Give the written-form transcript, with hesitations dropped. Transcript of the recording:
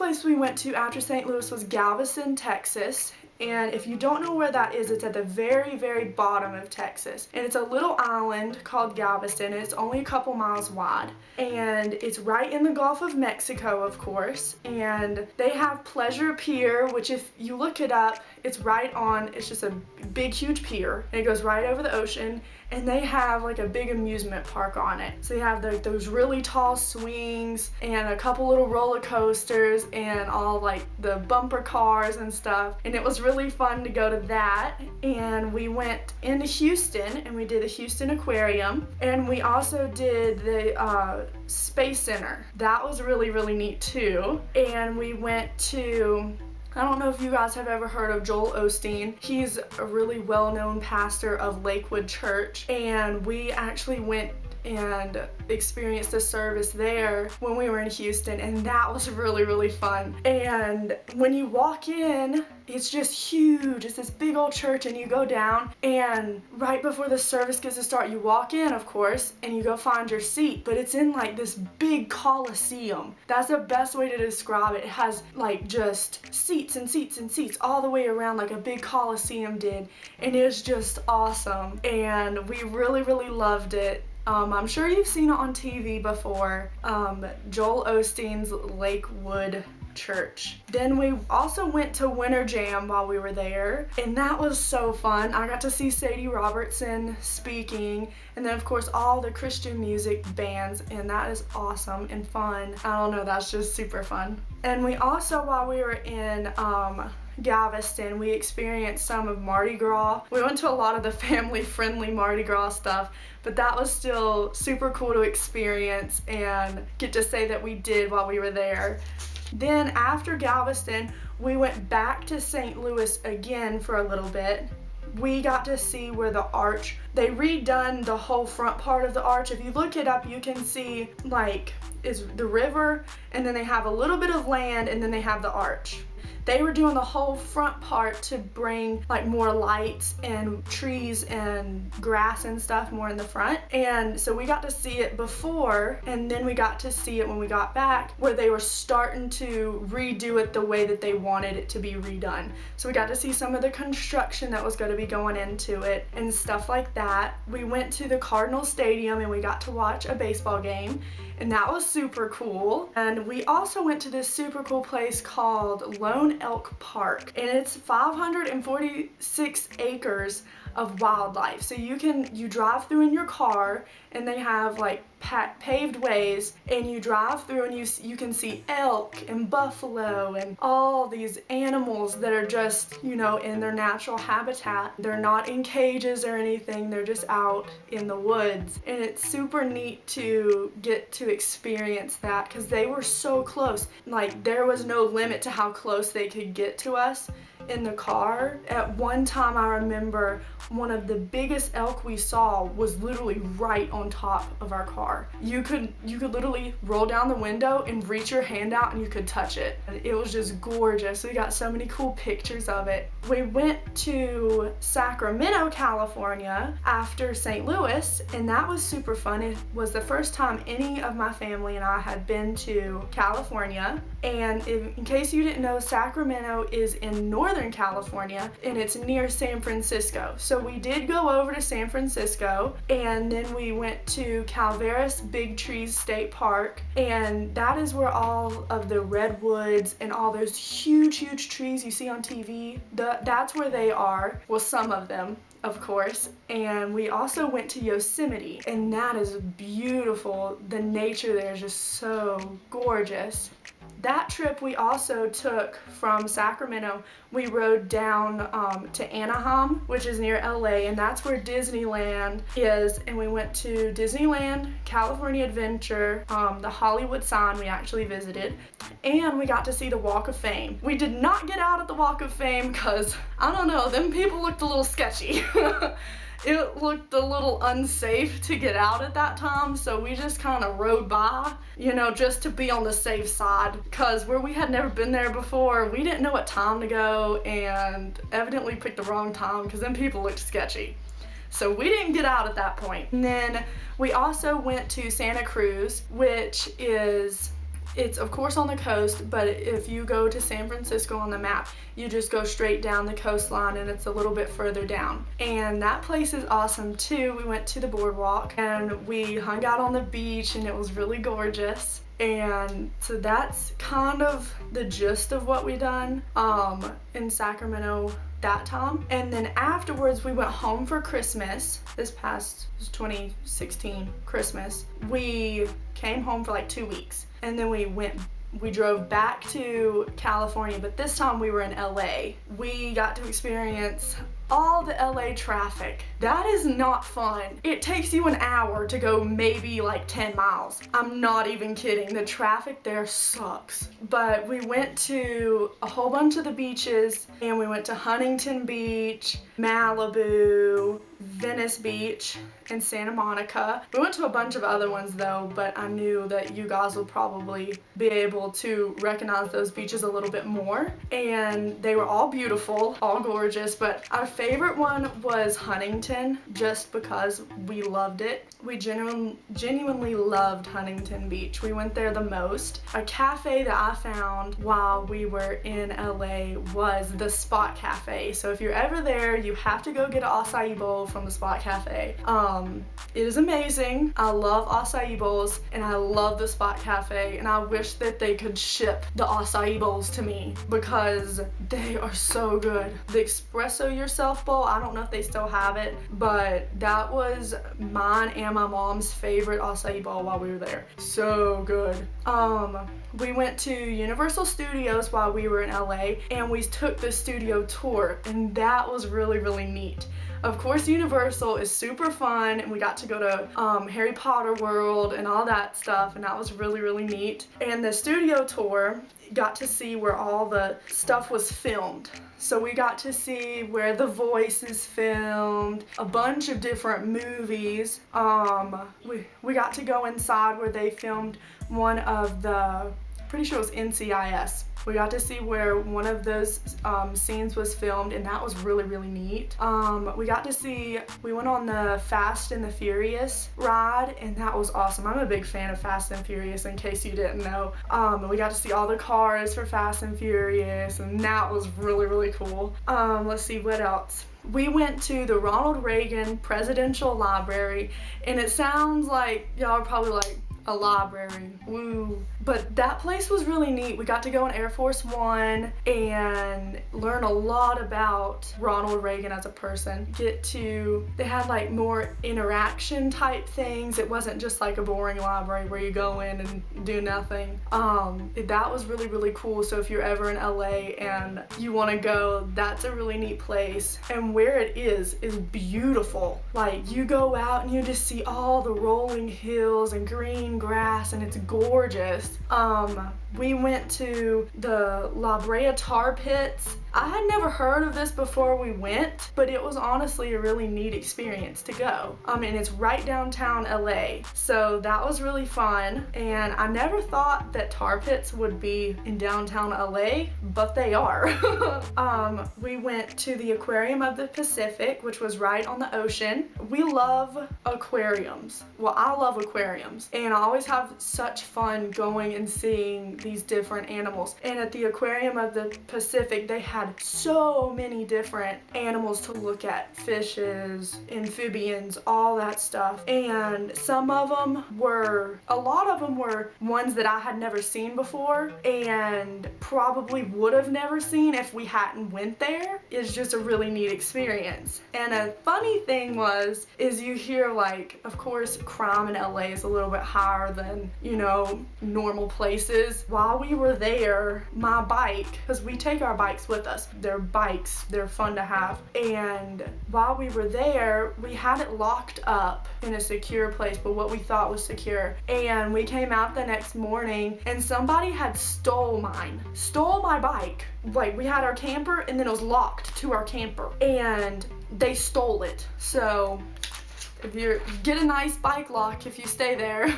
place we went to after St. Louis was Galveston, Texas. And if you don't know where that is, it's at the very, very bottom of Texas. And it's a little island called Galveston, and it's only a couple miles wide. And it's right in the Gulf of Mexico, of course. And they have Pleasure Pier, which if you look it up, it's right on, it's just a big, huge pier. And it goes right over the ocean. And they have like a big amusement park on it. So you have those really tall swings and a couple little roller coasters and all like the bumper cars and stuff. And it was really fun to go to that. And we went into Houston and we did the Houston Aquarium. And we also did the Space Center. That was really, really neat too. And we went to, I don't know if you guys have ever heard of Joel Osteen. He's a really well-known pastor of Lakewood Church, and we actually went and experienced a service there when we were in Houston, and that was really, really fun. And when you walk in, it's just huge. It's this big old church, and you go down, and right before the service gets to start, you walk in, of course, and you go find your seat, but it's in like this big coliseum. That's the best way to describe it. It has like just seats and seats and seats all the way around like a big coliseum did, and it was just awesome, and we really, really loved it. I'm sure you've seen it on TV before, Joel Osteen's Lakewood Church. Then we also went to Winter Jam while we were there, and that was so fun. I got to see Sadie Robertson speaking, and then of course all the Christian music bands, and that is awesome and fun. I don't know, that's just super fun. And we also, while we were in Galveston, we experienced some of Mardi Gras. We went to a lot of the family-friendly Mardi Gras stuff, but that was still super cool to experience and get to say that we did while we were there. Then after Galveston, we went back to St. Louis again for a little bit. We got to see where the arch, they redone the whole front part of the arch. If you look it up, you can see like is the river, and then they have a little bit of land, and then they have the arch. They were doing the whole front part to bring like more lights and trees and grass and stuff more in the front. And so we got to see it before, and then we got to see it when we got back, where they were starting to redo it the way that they wanted it to be redone. So we got to see some of the construction that was going to be going into it and stuff like that. We went to the Cardinal Stadium and we got to watch a baseball game, and that was super cool. And we also went to this super cool place called Lone Elk Park, and it's 546 acres of wildlife. So you drive through in your car, and they have like paved ways, and you drive through and you can see elk and buffalo and all these animals that are just, you know, in their natural habitat. They're not in cages or anything, they're just out in the woods, and it's super neat to get to experience that because they were so close. Like there was no limit to how close they could get to us in the car. At one time I remember one of the biggest elk we saw was literally right on top of our car. You could literally roll down the window and reach your hand out and you could touch it. It was just gorgeous. We got so many cool pictures of it. We went to Sacramento, California after St. Louis, and that was super fun. It was the first time any of my family and I had been to California. And in case you didn't know, Sacramento is in Northern California, and it's near San Francisco. So we did go over to San Francisco, and then we went to Calaveras Big Trees State Park, and that is where all of the redwoods and all those huge, huge trees you see on TV, that's where they are. Well, some of them, of course. And we also went to Yosemite, and that is beautiful. The nature there is just so gorgeous. That trip we also took from Sacramento. We rode down to Anaheim, which is near LA, and that's where Disneyland is. And we went to Disneyland, California Adventure, the Hollywood sign we actually visited, and we got to see the Walk of Fame. We did not get out at the Walk of Fame because, I don't know, them people looked a little sketchy. It looked a little unsafe to get out at that time, so we just kind of rode by, you know, just to be on the safe side, because where we had never been there before, we didn't know what time to go, and evidently picked the wrong time because then people looked sketchy. So we didn't get out at that point. And then we also went to Santa Cruz, which is It's of course on the coast, but if you go to San Francisco on the map, you just go straight down the coastline and it's a little bit further down. And that place is awesome too. We went to the boardwalk and we hung out on the beach and it was really gorgeous. And so that's kind of the gist of what we done in Sacramento that time. And then afterwards we went home for Christmas. This past 2016 Christmas. We came home for like 2 weeks and then we drove back to California, but this time we were in LA. We got to experience all the LA traffic. That is not fun. It takes you an hour to go maybe like 10 miles. I'm not even kidding. The traffic there sucks. But we went to a whole bunch of the beaches and we went to Huntington Beach, Malibu, Venice Beach, and Santa Monica. We went to a bunch of other ones though, but I knew that you guys will probably be able to recognize those beaches a little bit more. And they were all beautiful, all gorgeous, but our favorite one was Huntington just because we loved it. We genuinely loved Huntington Beach. We went there the most. A cafe that I found while we were in LA was the Spot Cafe. So if you're ever there, you have to go get an acai bowl from the Spot Cafe. It is amazing. I love acai bowls and I love the Spot Cafe, and I wish that they could ship the acai bowls to me because they are so good. The Espresso Yourself bowl, I don't know if they still have it, but that was mine and my mom's favorite acai bowl while we were there. So good. We went to Universal Studios while we were in LA and we took the studio tour, and that was really, really neat. Of course, Universal is super fun, and we got to go to Harry Potter World and all that stuff, and that was really, really neat. And the studio tour got to see where all the stuff was filmed. So we got to see where The Voice is filmed, a bunch of different movies. We got to go inside where they filmed one of the, pretty sure it was NCIS. We got to see where one of those scenes was filmed, and that was really, really neat. We went on the Fast and the Furious ride, and that was awesome. I'm a big fan of Fast and Furious, in case you didn't know. We got to see all the cars for Fast and Furious, and that was really, really cool. Let's see, what else? We went to the Ronald Reagan Presidential Library, and it sounds like y'all are probably like, a library, woo. But that place was really neat. We got to go on Air Force One and learn a lot about Ronald Reagan as a person. They had like more interaction type things. It wasn't just like a boring library where you go in and do nothing. That was really, really cool. So if you're ever in LA and you want to go, that's a really neat place. And where it is beautiful. Like, you go out and you just see all the rolling hills and green grass, and it's gorgeous. We went to the La Brea Tar Pits. I had never heard of this before we went, but it was honestly a really neat experience to go. And it's right downtown LA, so that was really fun. And I never thought that tar pits would be in downtown LA, but they are. We went to the Aquarium of the Pacific, which was right on the ocean. We love aquariums. Well, I love aquariums, and I always have such fun going and seeing these different animals. And at the Aquarium of the Pacific, they had so many different animals to look at. Fishes, amphibians, all that stuff. And a lot of them were ones that I had never seen before and probably would have never seen if we hadn't went there. It's just a really neat experience. And a funny thing is you hear, like, of course, crime in LA is a little bit higher than, normal places. While we were there, my bike, because we take our bikes with us. They're bikes, they're fun to have. And while we were there, we had it locked up in a secure place, but what we thought was secure. And we came out the next morning and somebody had stole my bike. Like, we had our camper and then it was locked to our camper and they stole it. So if you get a nice bike lock if you stay there.